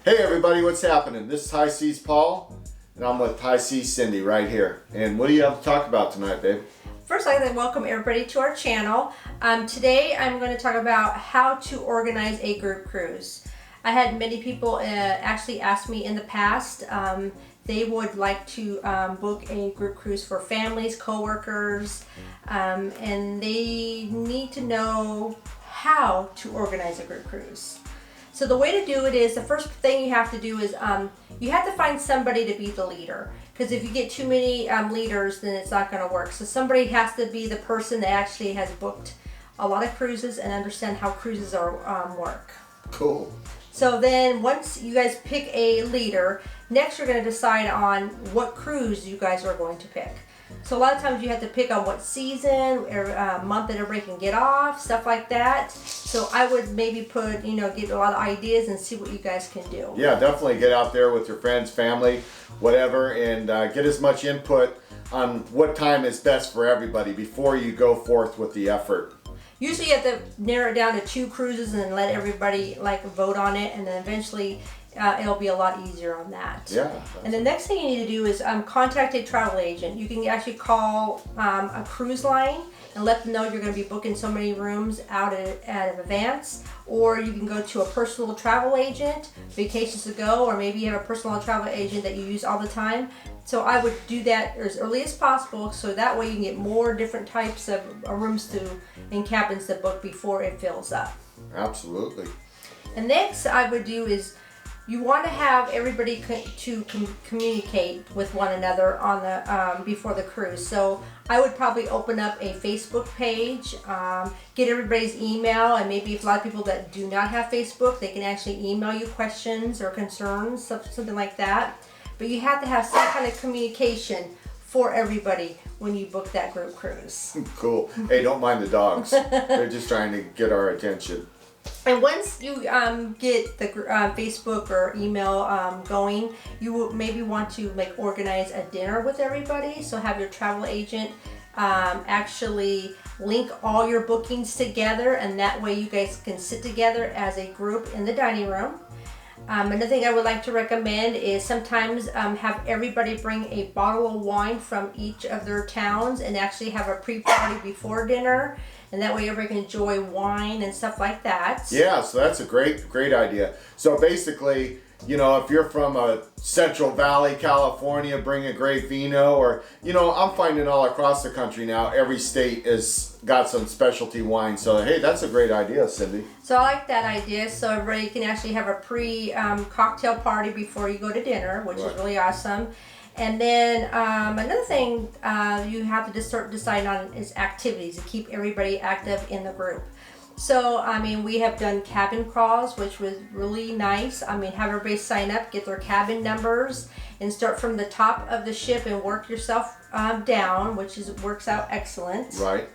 Hey everybody, what's happening? This is High Seas Paul, and I'm with High Seas Cindy right here. And what do you have to talk about tonight, babe? First, I'd like to welcome everybody to our channel. Today, I'm going to talk about how to organize a group cruise. I had many people actually ask me in the past. They would like to book a group cruise for families, coworkers, and they need to know how to organize a group cruise. So the way to do it is, the first thing you have to do is you have to find somebody to be the leader. Because if you get too many leaders, then it's not going to work. So somebody has to be the person that actually has booked a lot of cruises and understand how cruises are work. Cool. So then once you guys pick a leader, next you're going to decide on what cruise you guys are going to pick. So a lot of times you have to pick on what season or month that everybody can get off, stuff like that. So I would maybe put, get a lot of ideas and see what you guys can do. Yeah, definitely get out there with your friends, family, whatever, and get as much input on what time is best for everybody before you go forth with the effort. Usually you have to narrow it down to 2 cruises and then let everybody vote on it, and then eventually it'll be a lot easier on that. Yeah. And the next thing you need to do is contact a travel agent. You can actually call a cruise line and let them know you're going to be booking so many rooms out of advance, or you can go to a personal travel agent, Vacations to Go, or maybe you have a personal travel agent that you use all the time. So I would do that as early as possible, so that way you can get more different types of rooms and cabins to book before it fills up. Absolutely. And next I would do is, you want to have everybody communicate with one another on the before the cruise. So I would probably open up a Facebook page, get everybody's email, and maybe if a lot of people that do not have Facebook, they can actually email you questions or concerns, something like that. But you have to have some kind of communication for everybody when you book that group cruise. Cool. Hey, don't mind the dogs. They're just trying to get our attention. And once you get the Facebook or email going, you will maybe want to organize a dinner with everybody. So have your travel agent actually link all your bookings together, and that way you guys can sit together as a group in the dining room. Another thing I would like to recommend is sometimes have everybody bring a bottle of wine from each of their towns and actually have a pre-party before dinner. And that way everybody can enjoy wine and stuff like that. Yeah, so that's a great idea. So basically, if you're from a Central Valley, California, bring a great vino, or, I'm finding all across the country now, every state has got some specialty wine. So, hey, that's a great idea, Cindy. So I like that idea. So everybody can actually have a pre-cocktail party before you go to dinner, which is really awesome. And then another thing you have to start deciding on is activities to keep everybody active in the group. So, we have done cabin crawls, which was really nice. Have everybody sign up, get their cabin numbers, and start from the top of the ship and work yourself down, which works out excellent. Right.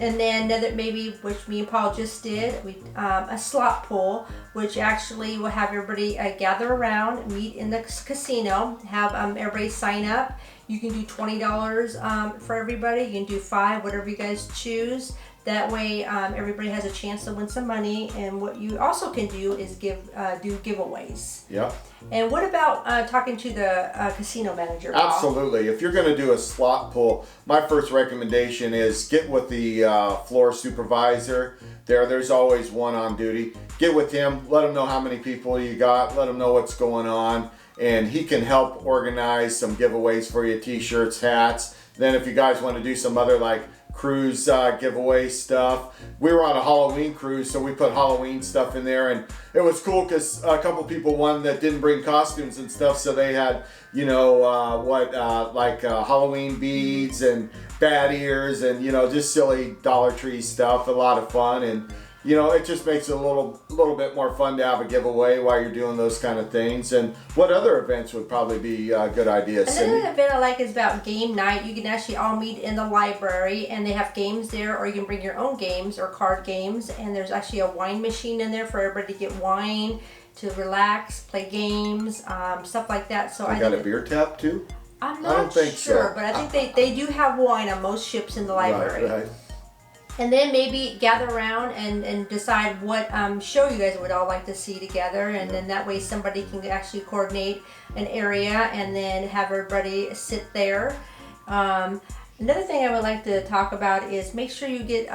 And then maybe, which me and Paul just did, a slot pool, which actually will have everybody gather around, meet in the casino, have everybody sign up. You can do $20 for everybody. You can do $5, whatever you guys choose. That way everybody has a chance to win some money. And what you also can do is do giveaways. Yeah. And what about talking to the casino manager, Paul? Absolutely. If you're going to do a slot pool, my first recommendation is get with the floor supervisor. There's always one on duty. Get with him. Let him know how many people you got. Let him know what's going on. And he can help organize some giveaways for you, t-shirts, hats. Then if you guys want to do some other cruise giveaway stuff. We were on a Halloween cruise, so we put Halloween stuff in there, and it was cool because a couple people won that didn't bring costumes and stuff, so they had Halloween beads and bat ears and just silly Dollar Tree stuff. A lot of fun, and it just makes it a little bit more fun to have a giveaway while you're doing those kind of things. And what other events would probably be good ideas, Cindy? Another event I like is about game night. You can actually all meet in the library, and they have games there, or you can bring your own games or card games. And there's actually a wine machine in there for everybody to get wine, to relax, play games, stuff like that. So I got a beer tap too? I'm not sure, but I think they do have wine on most ships in the library. Right. And then maybe gather around and decide what show you guys would all like to see together. And then that way somebody can actually coordinate an area and then have everybody sit there. Another thing I would like to talk about is make sure you get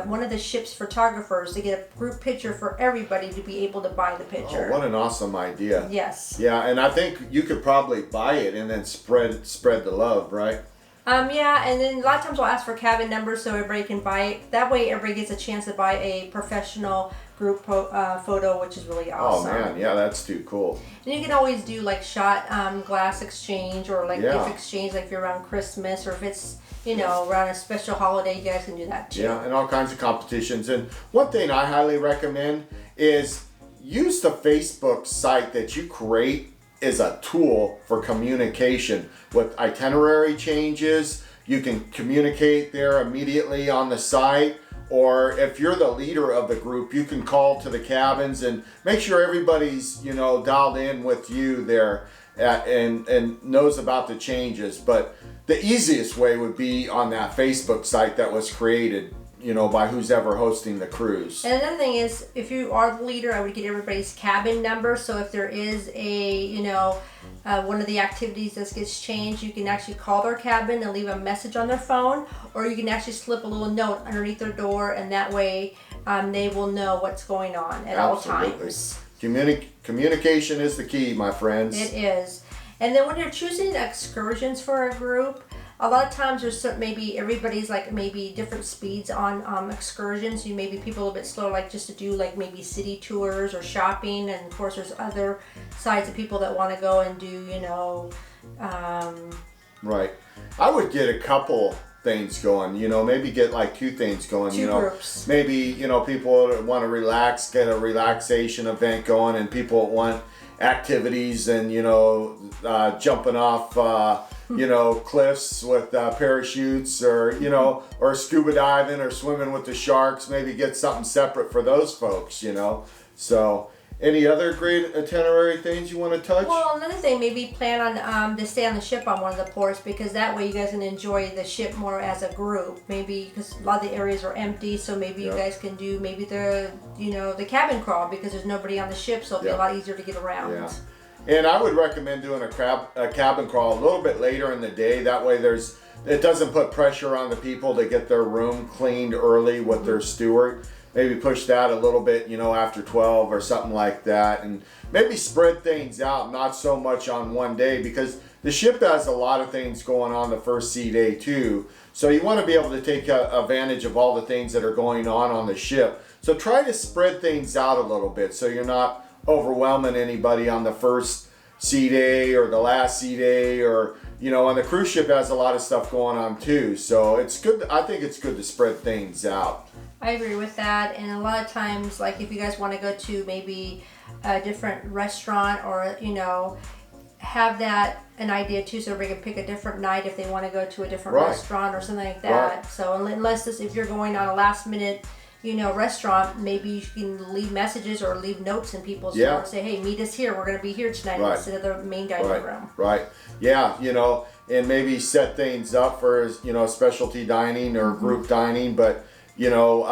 one of the ship's photographers to get a group picture for everybody to be able to buy the picture. Oh, what an awesome idea. Yes. Yeah, and I think you could probably buy it and then spread the love, right? Yeah, and then a lot of times we'll ask for cabin numbers so everybody can buy it. That way everybody gets a chance to buy a professional group photo, which is really awesome. Oh man, yeah, that's too cool. And you can always do like shot glass exchange or like gift exchange, like if you're around Christmas or if it's, you know, around a special holiday, you guys can do that too. Yeah, and all kinds of competitions. And one thing I highly recommend is use the Facebook site that you create as a tool for communication with itinerary changes. You can communicate there immediately on the site, or if you're the leader of the group, you can call to the cabins and make sure everybody's, you know, dialed in with you there and knows about the changes. But the easiest way would be on that Facebook site that was created, you know, by who's ever hosting the cruise. And another thing is, if you are the leader, I would get everybody's cabin number. So if there is a, you know, one of the activities that gets changed, you can actually call their cabin and leave a message on their phone, or you can actually slip a little note underneath their door, and that way they will know what's going on at all times. Communication is the key, my friends. It is. And then when you're choosing excursions for a group, a lot of times there's maybe everybody's like maybe different speeds on excursions. You maybe people a little bit slower, like just to do like maybe city tours or shopping, and of course there's other sides of people that want to go and do, you know. Right. I would get a couple things going, you know, maybe get like two things going, you know. Groups. Maybe, you know, people want to relax, get a relaxation event going, and people want activities and, you know, jumping off you know, cliffs with parachutes, or, you know, or scuba diving or swimming with the sharks. Maybe get something separate for those folks, you know. So any other great itinerary things you want to touch? Well, another thing, maybe plan on to stay on the ship on one of the ports, because that way you guys can enjoy the ship more as a group. Maybe because a lot of the areas are empty, so maybe you guys can do maybe the, you know, the cabin crawl, because there's nobody on the ship, so it'll be a lot easier to get around. Yeah. And I would recommend doing a cabin crawl a little bit later in the day. That way it doesn't put pressure on the people to get their room cleaned early with their steward. Maybe push that a little bit, you know, after 12 or something like that. And maybe spread things out, not so much on one day, because the ship has a lot of things going on the first sea day too. So you want to be able to take advantage of all the things that are going on the ship. So try to spread things out a little bit so you're not overwhelming anybody on the first sea day or the last sea day, or, you know, and the cruise ship has a lot of stuff going on too. So it's good. I think it's good to spread things out. I agree with that. And a lot of times, like if you guys want to go to maybe a different restaurant, or, you know, have that an idea too, so everybody can pick a different night if they want to go to a different restaurant or something like that. So unless if you're going on a last minute, you know, restaurant, maybe you can leave messages or leave notes in people's door, say, hey, meet us here, we're going to be here tonight, instead of the main dining room. Right. Yeah, you know, and maybe set things up for, you know, specialty dining or group dining. But, you know,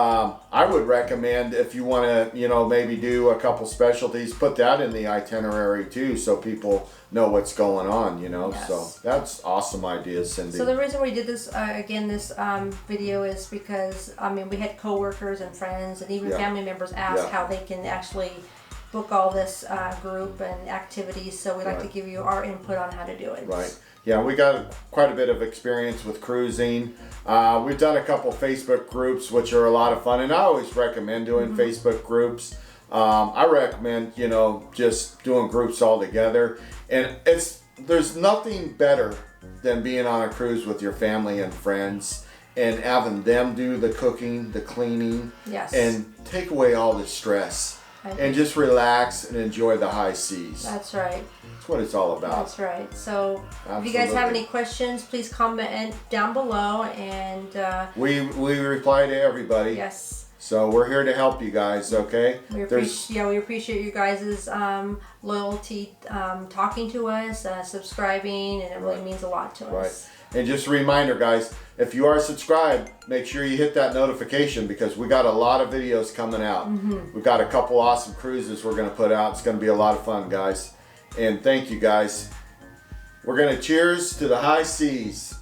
I would recommend, if you want to, you know, maybe do a couple specialties, put that in the itinerary too, so people know what's going on, you know. So that's awesome ideas, Cindy. So the reason we did this this video is because, I mean, we had coworkers and friends and even family members ask how they can actually book all this group and activities. So we like to give you our input on how to do it. Right. Yeah, we got quite a bit of experience with cruising. We've done a couple Facebook groups, which are a lot of fun, and I always recommend doing Facebook groups. I recommend, you know, just doing groups all together. And there's nothing better than being on a cruise with your family and friends and having them do the cooking, the cleaning, and take away all the stress and just relax and enjoy the high seas. That's right. That's what it's all about. That's right. So if you guys have any questions, please comment down below, and we reply to everybody. Yes. So we're here to help you guys, okay? We appreciate you guys' loyalty, talking to us, subscribing, and it really means a lot to us. And just a reminder, guys, if you are subscribed, make sure you hit that notification because we got a lot of videos coming out. We've got a couple awesome cruises we're going to put out. It's going to be a lot of fun, guys. And thank you, guys. We're going to cheers to the high seas.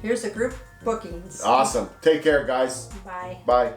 Here's the group bookings. Awesome. Take care, guys. Bye. Bye.